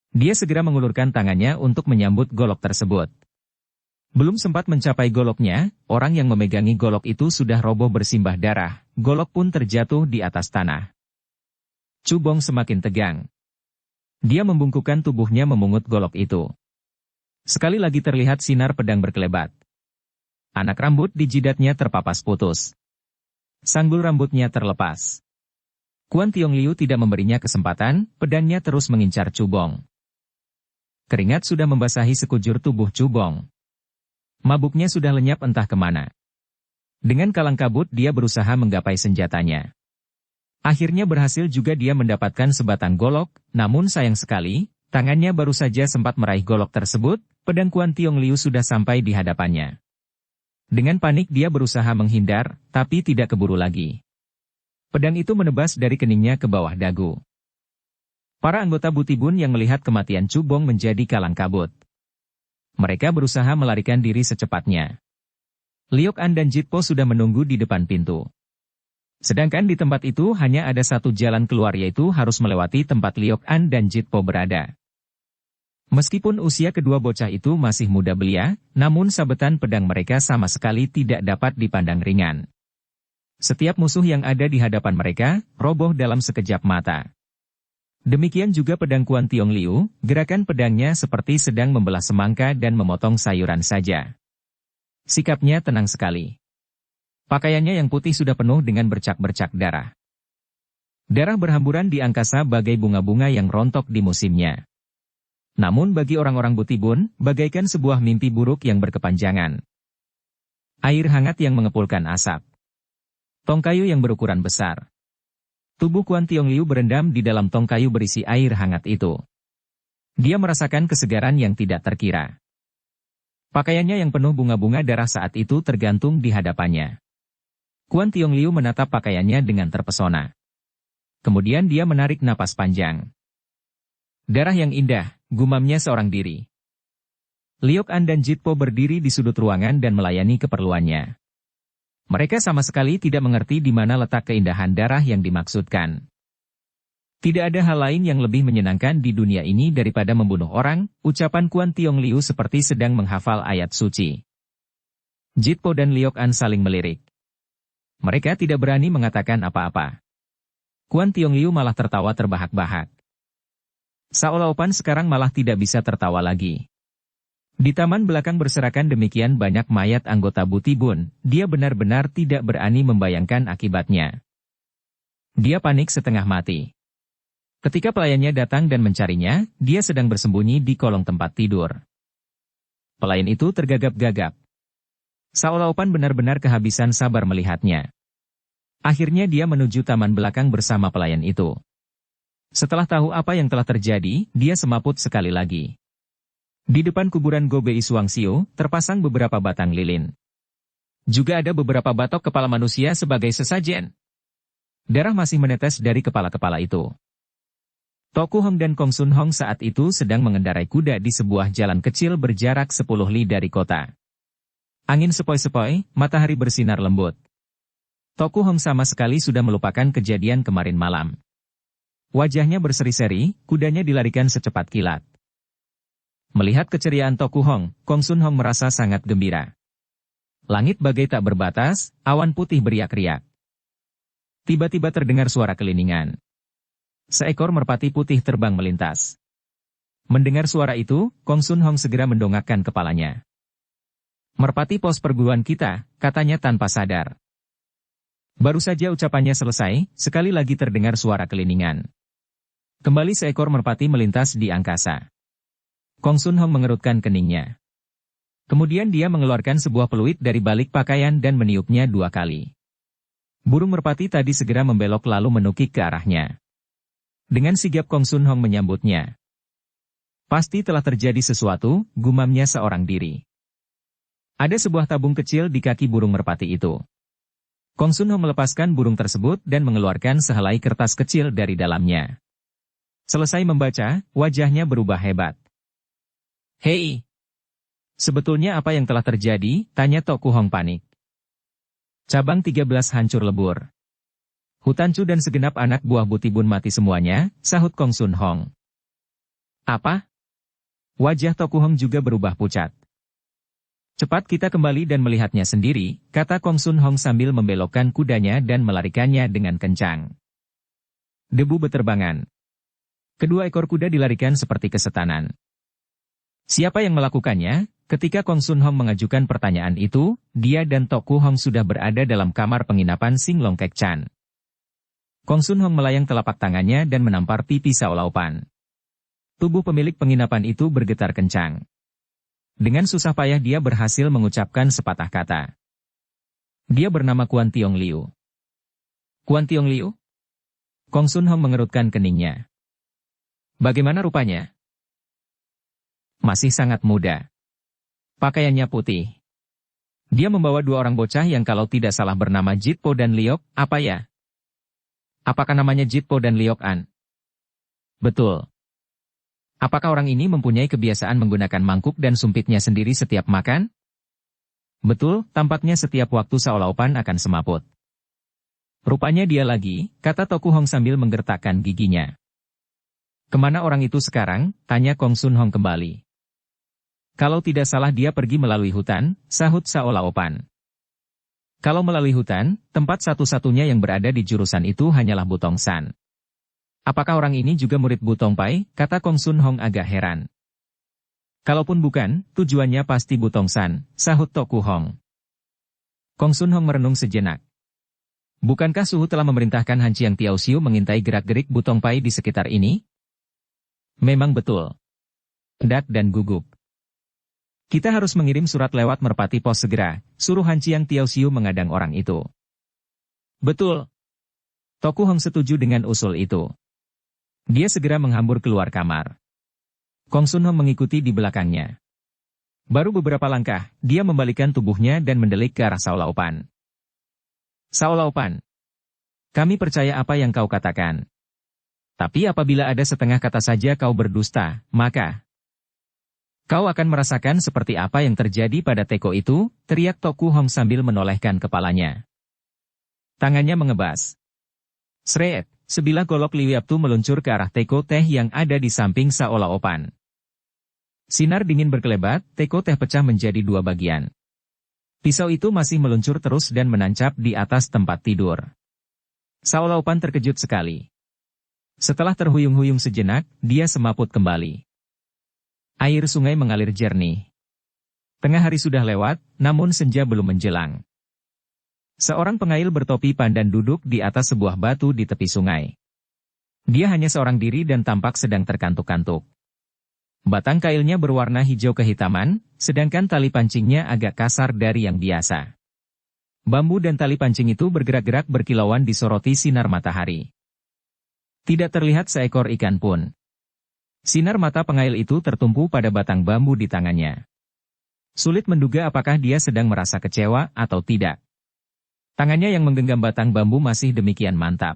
Dia segera mengulurkan tangannya untuk menyambut golok tersebut. Belum sempat mencapai goloknya, orang yang memegangi golok itu sudah roboh bersimbah darah, golok pun terjatuh di atas tanah. Cubong semakin tegang. Dia membungkukkan tubuhnya memungut golok itu. Sekali lagi terlihat sinar pedang berkelebat. Anak rambut di jidatnya terpapas putus. Sanggul rambutnya terlepas. Kuan Tiong Liu tidak memberinya kesempatan, pedangnya terus mengincar Cubong. Keringat sudah membasahi sekujur tubuh Cubong. Mabuknya sudah lenyap entah kemana. Dengan kalang kabut dia berusaha menggapai senjatanya. Akhirnya berhasil juga dia mendapatkan sebatang golok, namun sayang sekali, tangannya baru saja sempat meraih golok tersebut, pedang Kuan Tiong Liu sudah sampai di hadapannya. Dengan panik dia berusaha menghindar, tapi tidak keburu lagi. Pedang itu menebas dari keningnya ke bawah dagu. Para anggota Butibun yang melihat kematian Cubong menjadi kalang kabut. Mereka berusaha melarikan diri secepatnya. Liok An dan Jitpo sudah menunggu di depan pintu. Sedangkan di tempat itu hanya ada satu jalan keluar yaitu harus melewati tempat Liok An dan Jitpo berada. Meskipun usia kedua bocah itu masih muda belia, namun sabetan pedang mereka sama sekali tidak dapat dipandang ringan. Setiap musuh yang ada di hadapan mereka, roboh dalam sekejap mata. Demikian juga pedang Kuan Tiong Liu, gerakan pedangnya seperti sedang membelah semangka dan memotong sayuran saja. Sikapnya tenang sekali. Pakaiannya yang putih sudah penuh dengan bercak-bercak darah. Darah berhamburan di angkasa bagai bunga-bunga yang rontok di musimnya. Namun bagi orang-orang Butibun, bagaikan sebuah mimpi buruk yang berkepanjangan. Air hangat yang mengepulkan asap. Tong kayu yang berukuran besar. Tubuh Kuan Tiong Liu berendam di dalam tong kayu berisi air hangat itu. Dia merasakan kesegaran yang tidak terkira. Pakaiannya yang penuh bunga-bunga darah saat itu tergantung di hadapannya. Kuan Tiong Liu menatap pakaiannya dengan terpesona. Kemudian dia menarik napas panjang. Darah yang indah, gumamnya seorang diri. Liok An dan Jitpo berdiri di sudut ruangan dan melayani keperluannya. Mereka sama sekali tidak mengerti di mana letak keindahan darah yang dimaksudkan. Tidak ada hal lain yang lebih menyenangkan di dunia ini daripada membunuh orang, ucapan Kuan Tiong Liu seperti sedang menghafal ayat suci. Jitpo dan Liok An saling melirik. Mereka tidak berani mengatakan apa-apa. Kuan Tiong Liu malah tertawa terbahak-bahak. Sao Pan sekarang malah tidak bisa tertawa lagi. Di taman belakang berserakan demikian banyak mayat anggota Butibun, dia benar-benar tidak berani membayangkan akibatnya. Dia panik setengah mati. Ketika pelayannya datang dan mencarinya, dia sedang bersembunyi di kolong tempat tidur. Pelayan itu tergagap-gagap. Sao Pan benar-benar kehabisan sabar melihatnya. Akhirnya dia menuju taman belakang bersama pelayan itu. Setelah tahu apa yang telah terjadi, dia semaput sekali lagi. Di depan kuburan Gobe Isuangxiu, terpasang beberapa batang lilin. Juga ada beberapa batok kepala manusia sebagai sesajen. Darah masih menetes dari kepala-kepala itu. Toku Hong dan Kong Sun Hong saat itu sedang mengendarai kuda di sebuah jalan kecil berjarak 10 li dari kota. Angin sepoi-sepoi, matahari bersinar lembut. Toku Hong sama sekali sudah melupakan kejadian kemarin malam. Wajahnya berseri-seri, kudanya dilarikan secepat kilat. Melihat keceriaan Toku Hong, Kong Sun Hong merasa sangat gembira. Langit bagai tak berbatas, awan putih beriak-riak. Tiba-tiba terdengar suara keliningan. Seekor merpati putih terbang melintas. Mendengar suara itu, Kong Sun Hong segera mendongakkan kepalanya. Merpati pos perguruan kita, katanya tanpa sadar. Baru saja ucapannya selesai, sekali lagi terdengar suara keliningan. Kembali seekor merpati melintas di angkasa. Kong Sun Hong mengerutkan keningnya. Kemudian dia mengeluarkan sebuah peluit dari balik pakaian dan meniupnya 2 kali. Burung merpati tadi segera membelok lalu menukik ke arahnya. Dengan sigap Kong Sun Hong menyambutnya. Pasti telah terjadi sesuatu, gumamnya seorang diri. Ada sebuah tabung kecil di kaki burung merpati itu. Kong Sun Hong melepaskan burung tersebut dan mengeluarkan sehelai kertas kecil dari dalamnya. Selesai membaca, wajahnya berubah hebat. Hei! Sebetulnya apa yang telah terjadi? Tanya Toku Hong panik. Cabang 13 hancur lebur. Hutan Chu dan segenap anak buah Butibun mati semuanya, sahut Kong Sun Hong. Apa? Wajah Toku Hong juga berubah pucat. Cepat kita kembali dan melihatnya sendiri, kata Kong Sun Hong sambil membelokkan kudanya dan melarikannya dengan kencang. Debu beterbangan. Kedua ekor kuda dilarikan seperti kesetanan. Siapa yang melakukannya? Ketika Kong Sun Hong mengajukan pertanyaan itu, dia dan Toku Hong sudah berada dalam kamar penginapan Sing Long Kek Chan. Kong Sun Hong melayang telapak tangannya dan menampar pipi Sao Pan. Tubuh pemilik penginapan itu bergetar kencang. Dengan susah payah dia berhasil mengucapkan sepatah kata. Dia bernama Kuan Tiong Liu. Kuan Tiong Liu? Kong Sun Hong mengerutkan keningnya. Bagaimana rupanya? Masih sangat muda. Pakaiannya putih. Dia membawa 2 orang bocah yang kalau tidak salah bernama Jitpo dan Liok, apa ya? Apakah namanya Jitpo dan Liok An? Betul. Apakah orang ini mempunyai kebiasaan menggunakan mangkuk dan sumpitnya sendiri setiap makan? Betul, tampaknya setiap waktu Sao Pan akan semaput. Rupanya dia lagi, kata Toku Hong sambil menggertakkan giginya. Kemana orang itu sekarang? Tanya Kong Sun Hong kembali. Kalau tidak salah dia pergi melalui hutan, sahut Sao Pan. Kalau melalui hutan, tempat satu-satunya yang berada di jurusan itu hanyalah Butong San. Apakah orang ini juga murid Butong Pai? Kata Kong Sun Hong agak heran. Kalaupun bukan, tujuannya pasti Butong San, sahut Toku Hong. Kong Sun Hong merenung sejenak. Bukankah Suhu telah memerintahkan Han Chiang Tiao Xiu mengintai gerak-gerik Butong Pai di sekitar ini? Memang betul. Dak dan gugup. Kita harus mengirim surat lewat merpati pos segera, suruh Han Chiang Tiao Xiu mengadang orang itu. Betul. Toku Hong setuju dengan usul itu. Dia segera menghambur keluar kamar. Kong Sun Hong mengikuti di belakangnya. Baru beberapa langkah, dia membalikan tubuhnya dan mendelik ke arah Sao Pan. Sao Pan. Kami percaya apa yang kau katakan. Tapi apabila ada setengah kata saja kau berdusta, maka kau akan merasakan seperti apa yang terjadi pada teko itu, teriak Toku Hong sambil menolehkan kepalanya. Tangannya mengebas. Sreet, sebilah golok liwiaptu meluncur ke arah teko teh yang ada di samping Sao Pan. Sinar dingin berkelebat, teko teh pecah menjadi 2 bagian. Pisau itu masih meluncur terus dan menancap di atas tempat tidur. Sao Laupan terkejut sekali. Setelah terhuyung-huyung sejenak, dia semaput kembali. Air sungai mengalir jernih. Tengah hari sudah lewat, namun senja belum menjelang. Seorang pengail bertopi pandan duduk di atas sebuah batu di tepi sungai. Dia hanya seorang diri dan tampak sedang terkantuk-kantuk. Batang kailnya berwarna hijau kehitaman, sedangkan tali pancingnya agak kasar dari yang biasa. Bambu dan tali pancing itu bergerak-gerak berkilauan disoroti sinar matahari. Tidak terlihat seekor ikan pun. Sinar mata pengail itu tertumpu pada batang bambu di tangannya. Sulit menduga apakah dia sedang merasa kecewa atau tidak. Tangannya yang menggenggam batang bambu masih demikian mantap.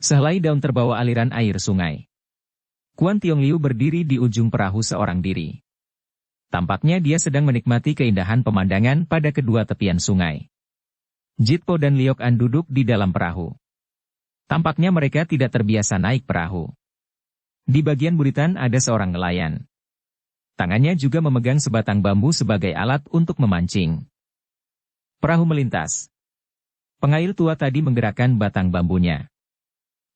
Sehelai daun terbawa aliran air sungai. Kuan Tiong Liu berdiri di ujung perahu seorang diri. Tampaknya dia sedang menikmati keindahan pemandangan pada kedua tepian sungai. Jit Po dan Liok An duduk di dalam perahu. Tampaknya mereka tidak terbiasa naik perahu. Di bagian buritan ada seorang nelayan. Tangannya juga memegang sebatang bambu sebagai alat untuk memancing. Perahu melintas. Pengail tua tadi menggerakkan batang bambunya.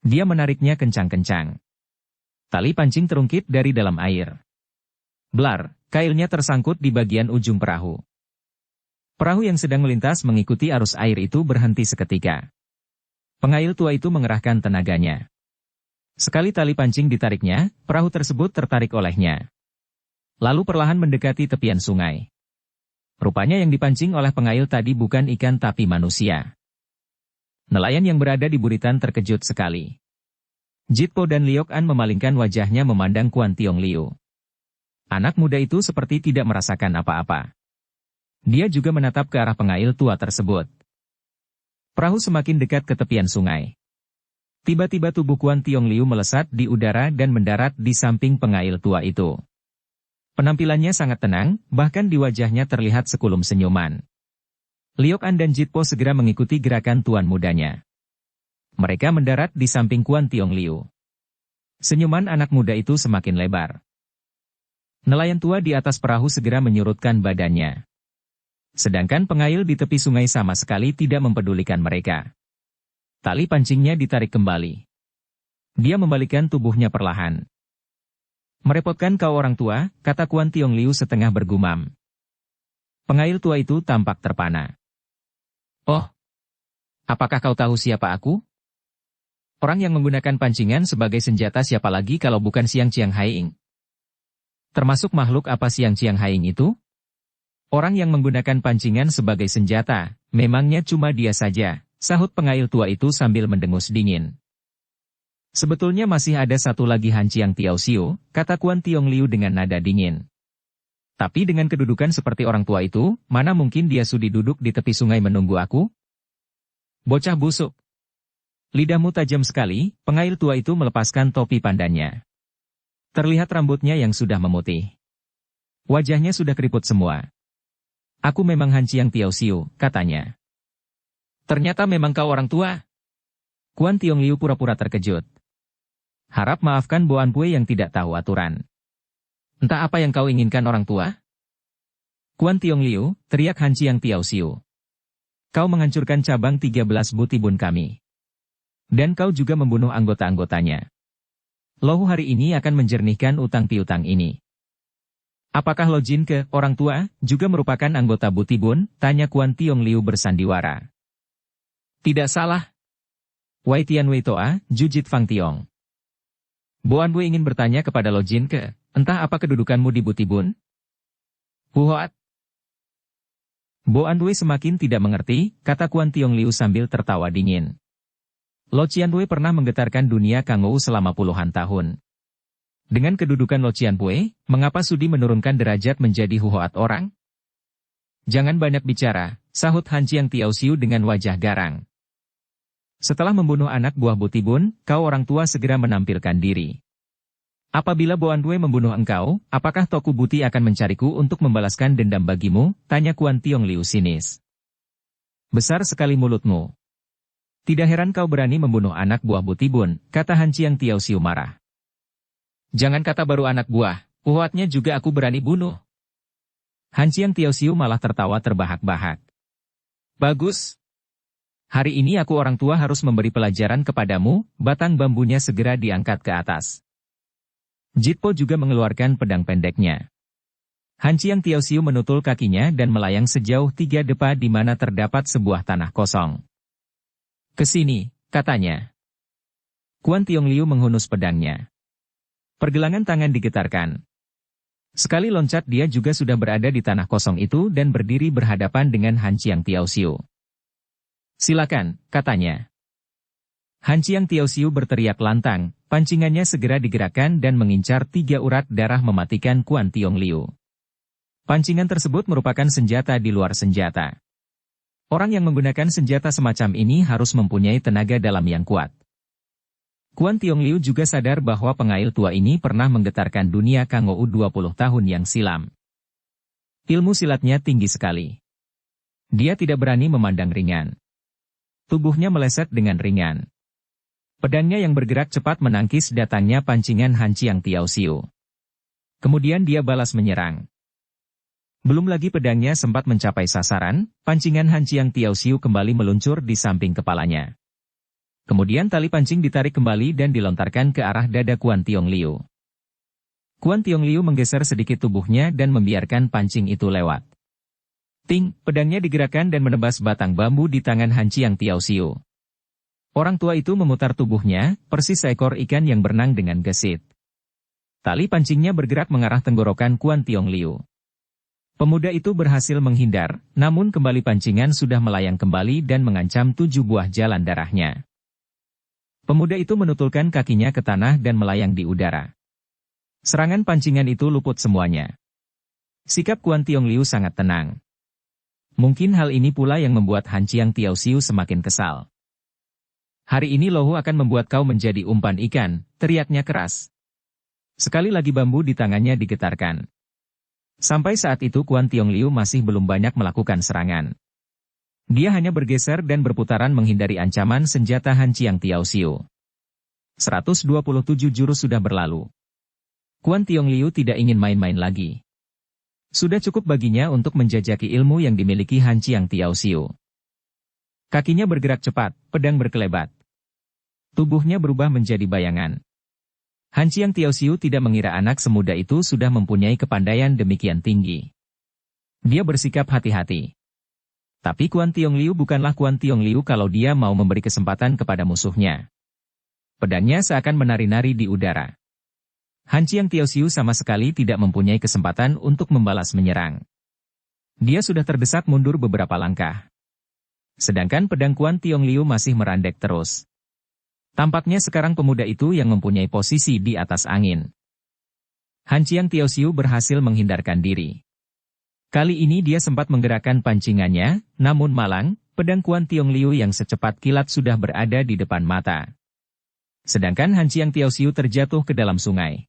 Dia menariknya kencang-kencang. Tali pancing terungkit dari dalam air. Blar, kailnya tersangkut di bagian ujung perahu. Perahu yang sedang melintas mengikuti arus air itu berhenti seketika. Pengail tua itu mengerahkan tenaganya. Sekali tali pancing ditariknya, perahu tersebut tertarik olehnya. Lalu perlahan mendekati tepian sungai. Rupanya yang dipancing oleh pengail tadi bukan ikan tapi manusia. Nelayan yang berada di buritan terkejut sekali. Jit Po dan Liok An memalingkan wajahnya memandang Kuan Tiong Liu. Anak muda itu seperti tidak merasakan apa-apa. Dia juga menatap ke arah pengail tua tersebut. Perahu semakin dekat ke tepian sungai. Tiba-tiba tubuh Kuan Tiong Liu melesat di udara dan mendarat di samping pengail tua itu. Penampilannya sangat tenang, bahkan di wajahnya terlihat sekulum senyuman. Liok An dan Jit Po segera mengikuti gerakan tuan mudanya. Mereka mendarat di samping Kuan Tiong Liu. Senyuman anak muda itu semakin lebar. Nelayan tua di atas perahu segera menyurutkan badannya. Sedangkan pengail di tepi sungai sama sekali tidak mempedulikan mereka. Tali pancingnya ditarik kembali. Dia membalikkan tubuhnya perlahan. Merepotkan kau orang tua, kata Kuan Tiong Liu setengah bergumam. Pengail tua itu tampak terpana. Oh, apakah kau tahu siapa aku? Orang yang menggunakan pancingan sebagai senjata siapa lagi kalau bukan Siang Chiang Haiying? Termasuk makhluk apa Siang Chiang Haiying itu? Orang yang menggunakan pancingan sebagai senjata, memangnya cuma dia saja, sahut pengail tua itu sambil mendengus dingin. Sebetulnya masih ada satu lagi Han Chiang Tiao Xiu, kata Kuan Tiong Liu dengan nada dingin. Tapi dengan kedudukan seperti orang tua itu, mana mungkin dia sudi duduk di tepi sungai menunggu aku? Bocah busuk. Lidahmu tajam sekali, pengail tua itu melepaskan topi pandannya. Terlihat rambutnya yang sudah memutih. Wajahnya sudah keriput semua. Aku memang Han Chiang Tiao Xiu, katanya. Ternyata memang kau orang tua. Kuan Tiong Liu pura-pura terkejut. Harap maafkan Boan Pue yang tidak tahu aturan. Entah apa yang kau inginkan orang tua? Kuan Tiong Liu, teriak Han Chiang Tiao Xiu. Kau menghancurkan cabang 13 butibun kami. Dan kau juga membunuh anggota-anggotanya. Lohu hari ini akan menjernihkan utang piutang ini. Apakah Lo Jin Ke, orang tua, juga merupakan anggota butibun? Tanya Kuan Tiong Liu bersandiwara. Tidak salah. Wai Tian Wei Toa, Jujit Fang Tiong. Boan Bue ingin bertanya kepada Lo Jin Ke, entah apa kedudukanmu di butibun? Huhoat. Boan Bue semakin tidak mengerti, kata Kuan Tiong Liu sambil tertawa dingin. Lo Cianpue pernah menggetarkan dunia Kangou selama puluhan tahun. Dengan kedudukan Lo Cianpue, mengapa sudi menurunkan derajat menjadi huhoat orang? Jangan banyak bicara, sahut Han Chiang Tiao Xiu dengan wajah garang. Setelah membunuh anak buah butibun, kau orang tua segera menampilkan diri. Apabila Boan Bue membunuh engkau, apakah Toku Buti akan mencariku untuk membalaskan dendam bagimu? Tanya Kuan Tiong Liu sinis. Besar sekali mulutmu. Tidak heran kau berani membunuh anak buah butibun, kata Han Chiang Tiao Xiu marah. Jangan kata baru anak buah, huhoatnya juga aku berani bunuh. Han Chiang Tiao Xiu malah tertawa terbahak-bahak. Bagus. Hari ini aku orang tua harus memberi pelajaran kepadamu, batang bambunya segera diangkat ke atas. Jitpo juga mengeluarkan pedang pendeknya. Han Chiang Tiaoxiu menutul kakinya dan melayang sejauh 3 depa di mana terdapat sebuah tanah kosong. Kesini, katanya. Kuan Tiong Liu menghunus pedangnya. Pergelangan tangan digetarkan. Sekali loncat dia juga sudah berada di tanah kosong itu dan berdiri berhadapan dengan Han Chiang Tiaoxiu. Silakan, katanya. Han Chiang Tiaoxiu berteriak lantang, pancingannya segera digerakkan dan mengincar 3 urat darah mematikan Kuan Tiong Liu. Pancingan tersebut merupakan senjata di luar senjata. Orang yang menggunakan senjata semacam ini harus mempunyai tenaga dalam yang kuat. Kuan Tiong Liu juga sadar bahwa pengail tua ini pernah menggetarkan dunia Kangou 20 tahun yang silam. Ilmu silatnya tinggi sekali. Dia tidak berani memandang ringan. Tubuhnya meleset dengan ringan. Pedangnya yang bergerak cepat menangkis datangnya pancingan Han Chiang Tiaoxiu. Kemudian dia balas menyerang. Belum lagi pedangnya sempat mencapai sasaran, pancingan Han Chiang Tiaoxiu kembali meluncur di samping kepalanya. Kemudian tali pancing ditarik kembali dan dilontarkan ke arah dada Kuan Tiong Liu. Kuan Tiong Liu menggeser sedikit tubuhnya dan membiarkan pancing itu lewat. Ting, pedangnya digerakkan dan menebas batang bambu di tangan Han Chiang Tiaoxiu. Orang tua itu memutar tubuhnya, persis seekor ikan yang berenang dengan gesit. Tali pancingnya bergerak mengarah tenggorokan Kuan Tiong Liu. Pemuda itu berhasil menghindar, namun kembali pancingan sudah melayang kembali dan mengancam 7 buah jalan darahnya. Pemuda itu menutulkan kakinya ke tanah dan melayang di udara. Serangan pancingan itu luput semuanya. Sikap Kuan Tiong Liu sangat tenang. Mungkin hal ini pula yang membuat Han Chiang Tiaoxiu semakin kesal. Hari ini Lohu akan membuat kau menjadi umpan ikan, teriaknya keras. Sekali lagi bambu di tangannya digetarkan. Sampai saat itu Kuan Tiong Liu masih belum banyak melakukan serangan. Dia hanya bergeser dan berputaran menghindari ancaman senjata Han Chiang Tiaoxiu. 127 jurus sudah berlalu. Kuan Tiong Liu tidak ingin main-main lagi. Sudah cukup baginya untuk menjajaki ilmu yang dimiliki Han Chiang Tiaoxiu. Kakinya bergerak cepat, pedang berkelebat. Tubuhnya berubah menjadi bayangan. Han Chiang Tiaoxiu tidak mengira anak semuda itu sudah mempunyai kepandaian demikian tinggi. Dia bersikap hati-hati. Tapi Kuan Tiong Liu bukanlah Kuan Tiong Liu kalau dia mau memberi kesempatan kepada musuhnya. Pedangnya seakan menari-nari di udara. Han Chiang Tiaoxiu sama sekali tidak mempunyai kesempatan untuk membalas menyerang. Dia sudah terdesak mundur beberapa langkah. Sedangkan pedang Kuan Tiong Liu masih merandek terus. Tampaknya sekarang pemuda itu yang mempunyai posisi di atas angin. Han Chiang Tiaoxiu berhasil menghindarkan diri. Kali ini dia sempat menggerakkan pancingannya, namun malang, pedang Kuan Tiong Liu yang secepat kilat sudah berada di depan mata. Sedangkan Han Chiang Tiaoxiu terjatuh ke dalam sungai.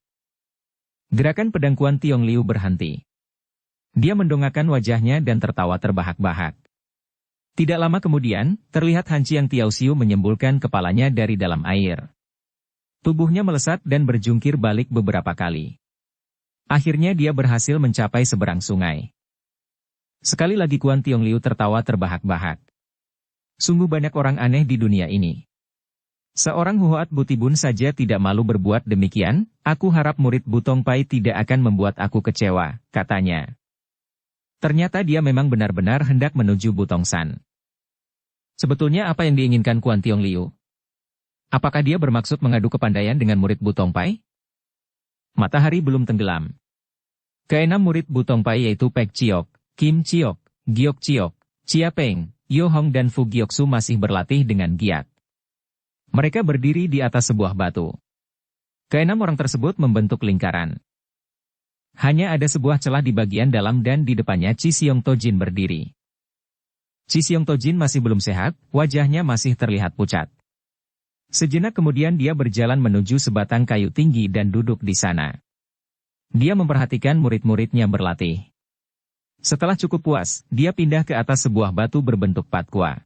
Gerakan pedang Kuan Tiong Liu berhenti. Dia mendongakkan wajahnya dan tertawa terbahak-bahak. Tidak lama kemudian, terlihat Han Chiang Tiaoxiu menyembulkan kepalanya dari dalam air. Tubuhnya melesat dan berjungkir balik beberapa kali. Akhirnya dia berhasil mencapai seberang sungai. Sekali lagi Kuan Tiong Liu tertawa terbahak-bahak. Sungguh banyak orang aneh di dunia ini. Seorang Huhoat Butibun saja tidak malu berbuat demikian, aku harap murid Butong Pai tidak akan membuat aku kecewa, katanya. Ternyata dia memang benar-benar hendak menuju Butong San. Sebetulnya apa yang diinginkan Kuan Tiong Liu? Apakah dia bermaksud mengadu kepandaian dengan murid Butong Pai? Matahari belum tenggelam. Keenam murid Butong Pai yaitu Pek Chiok, Kim Chiok, Giok Chiok, Chia Peng, Yo Hong dan Fu Gioksu masih berlatih dengan giat. Mereka berdiri di atas sebuah batu. Keenam orang tersebut membentuk lingkaran. Hanya ada sebuah celah di bagian dalam dan di depannya Chi Siong Tojin berdiri. Chi Siong Tojin masih belum sehat, wajahnya masih terlihat pucat. Sejenak kemudian dia berjalan menuju sebatang kayu tinggi dan duduk di sana. Dia memperhatikan murid-muridnya berlatih. Setelah cukup puas, dia pindah ke atas sebuah batu berbentuk patkwa.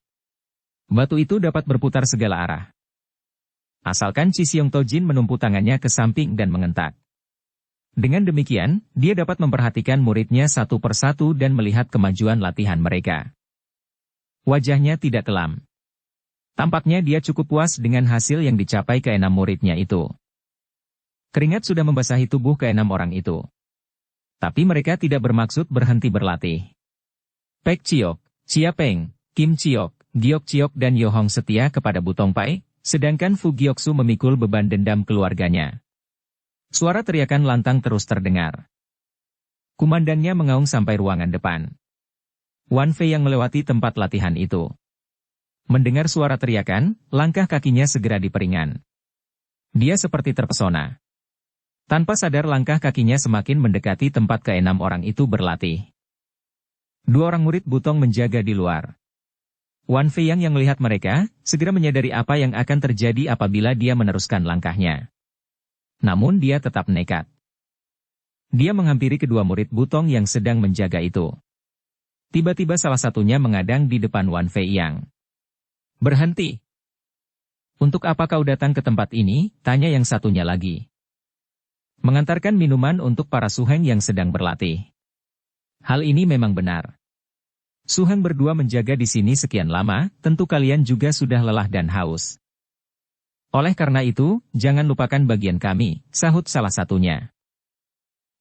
Batu itu dapat berputar segala arah. Asalkan Chi Siong Tojin menumpu tangannya ke samping dan mengentak. Dengan demikian, dia dapat memperhatikan muridnya satu persatu dan melihat kemajuan latihan mereka. Wajahnya tidak kelam. Tampaknya dia cukup puas dengan hasil yang dicapai keenam muridnya itu. Keringat sudah membasahi tubuh keenam orang itu. Tapi mereka tidak bermaksud berhenti berlatih. Pek Chiok, Chia Peng, Kim Chiok, Giok Chiok dan Yo Hong setia kepada Butong Pai, sedangkan Fu Gioksu memikul beban dendam keluarganya. Suara teriakan lantang terus terdengar. Kumandannya mengaung sampai ruangan depan. Wan Fei yang melewati tempat latihan itu. Mendengar suara teriakan, langkah kakinya segera diperingan. Dia seperti terpesona. Tanpa sadar langkah kakinya semakin mendekati tempat keenam orang itu berlatih. Dua orang murid Butong menjaga di luar. Wan Fei yang melihat mereka, segera menyadari apa yang akan terjadi apabila dia meneruskan langkahnya. Namun dia tetap nekat. Dia menghampiri kedua murid Butong yang sedang menjaga itu. Tiba-tiba salah satunya mengadang di depan Wan Fei yang. Berhenti. Untuk apa kau datang ke tempat ini? Tanya yang satunya lagi. Mengantarkan minuman untuk para suheng yang sedang berlatih. Hal ini memang benar. Suheng berdua menjaga di sini sekian lama, tentu kalian juga sudah lelah dan haus. Oleh karena itu, jangan lupakan bagian kami, sahut salah satunya.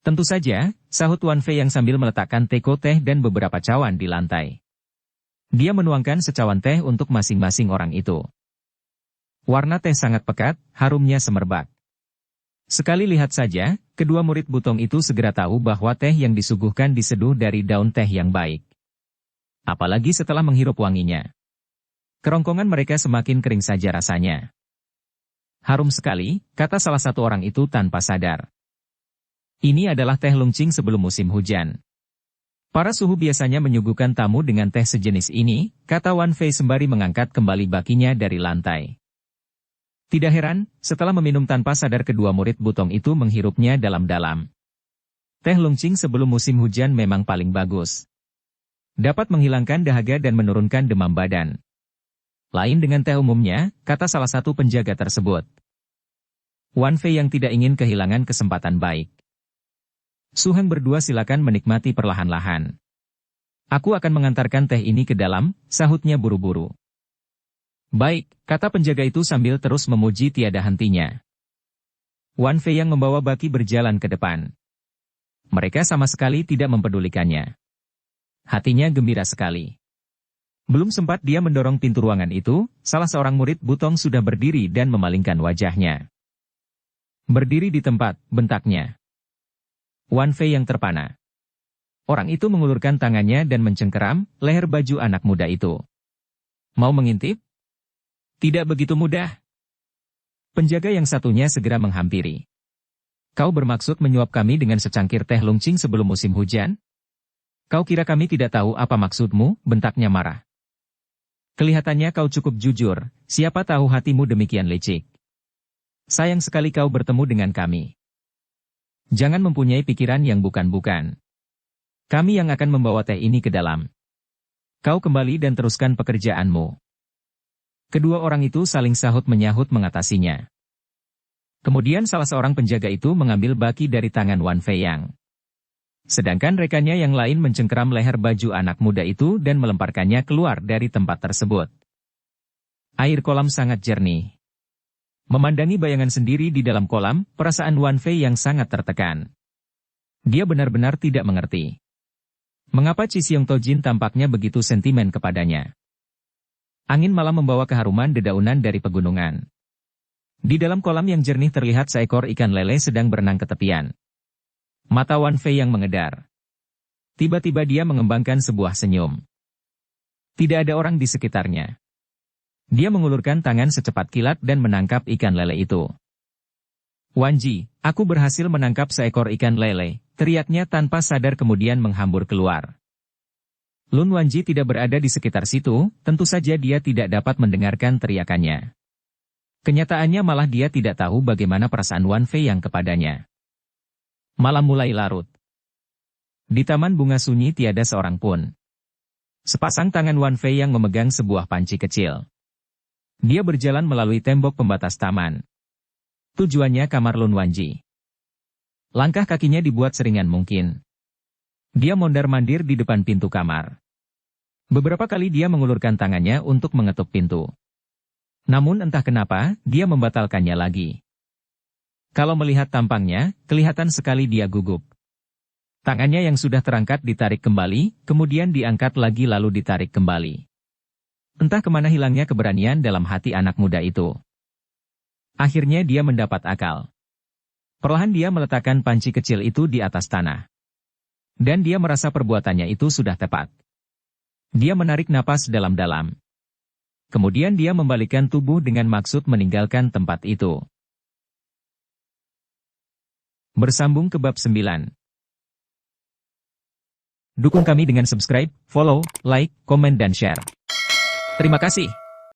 Tentu saja, sahut Wan Fei yang sambil meletakkan teko teh dan beberapa cawan di lantai. Dia menuangkan secawan teh untuk masing-masing orang itu. Warna teh sangat pekat, harumnya semerbak. Sekali lihat saja, kedua murid Butong itu segera tahu bahwa teh yang disuguhkan diseduh dari daun teh yang baik. Apalagi setelah menghirup wanginya. Kerongkongan mereka semakin kering saja rasanya. Harum sekali, kata salah satu orang itu tanpa sadar. Ini adalah teh lungcing sebelum musim hujan. Para suhu biasanya menyuguhkan tamu dengan teh sejenis ini, kata Wan Fei sembari mengangkat kembali bakinya dari lantai. Tidak heran, setelah meminum tanpa sadar kedua murid Butong itu menghirupnya dalam-dalam. Teh lungcing sebelum musim hujan memang paling bagus. Dapat menghilangkan dahaga dan menurunkan demam badan. Lain dengan teh umumnya, kata salah satu penjaga tersebut. Wan Fei yang tidak ingin kehilangan kesempatan baik. Suheng berdua silakan menikmati perlahan-lahan. Aku akan mengantarkan teh ini ke dalam, sahutnya buru-buru. Baik, kata penjaga itu sambil terus memuji tiada hentinya. Wan Fei yang membawa baki berjalan ke depan. Mereka sama sekali tidak mempedulikannya. Hatinya gembira sekali. Belum sempat dia mendorong pintu ruangan itu, salah seorang murid Butong sudah berdiri dan memalingkan wajahnya. Berdiri di tempat, bentaknya. Wan Fei yang terpana. Orang itu mengulurkan tangannya dan mencengkeram leher baju anak muda itu. Mau mengintip? Tidak begitu mudah. Penjaga yang satunya segera menghampiri. Kau bermaksud menyuap kami dengan secangkir teh lungcing sebelum musim hujan? Kau kira kami tidak tahu apa maksudmu? Bentaknya marah. Kelihatannya kau cukup jujur, siapa tahu hatimu demikian licik. Sayang sekali kau bertemu dengan kami. Jangan mempunyai pikiran yang bukan-bukan. Kami yang akan membawa teh ini ke dalam. Kau kembali dan teruskan pekerjaanmu. Kedua orang itu saling sahut menyahut mengatasinya. Kemudian salah seorang penjaga itu mengambil baki dari tangan Wan Fei yang. Sedangkan rekannya yang lain mencengkeram leher baju anak muda itu dan melemparkannya keluar dari tempat tersebut. Air kolam sangat jernih. Memandangi bayangan sendiri di dalam kolam, perasaan Wan Fei yang sangat tertekan. Dia benar-benar tidak mengerti. Mengapa Chi Siong Tojin tampaknya begitu sentimen kepadanya. Angin malam membawa keharuman dedaunan dari pegunungan. Di dalam kolam yang jernih terlihat seekor ikan lele sedang berenang ke tepian. Mata Wan Fei yang mengedar. Tiba-tiba dia mengembangkan sebuah senyum. Tidak ada orang di sekitarnya. Dia mengulurkan tangan secepat kilat dan menangkap ikan lele itu. Wanji, aku berhasil menangkap seekor ikan lele, teriaknya tanpa sadar kemudian menghambur keluar. Lun Wanji tidak berada di sekitar situ, tentu saja dia tidak dapat mendengarkan teriakannya. Kenyataannya malah dia tidak tahu bagaimana perasaan Wan Fei yang kepadanya. Malam mulai larut. Di taman bunga sunyi tiada seorang pun. Sepasang tangan Wan Fei yang memegang sebuah panci kecil. Dia berjalan melalui tembok pembatas taman. Tujuannya kamar Lun Wanji. Langkah kakinya dibuat seringan mungkin. Dia mondar-mandir di depan pintu kamar. Beberapa kali dia mengulurkan tangannya untuk mengetuk pintu. Namun entah kenapa, dia membatalkannya lagi. Kalau melihat tampangnya, kelihatan sekali dia gugup. Tangannya yang sudah terangkat ditarik kembali, kemudian diangkat lagi lalu ditarik kembali. Entah kemana hilangnya keberanian dalam hati anak muda itu. Akhirnya dia mendapat akal. Perlahan dia meletakkan panci kecil itu di atas tanah. Dan dia merasa perbuatannya itu sudah tepat. Dia menarik napas dalam-dalam. Kemudian dia membalikkan tubuh dengan maksud meninggalkan tempat itu. Bersambung ke bab 9. Dukung kami dengan subscribe, follow, like, komen dan share. Terima kasih.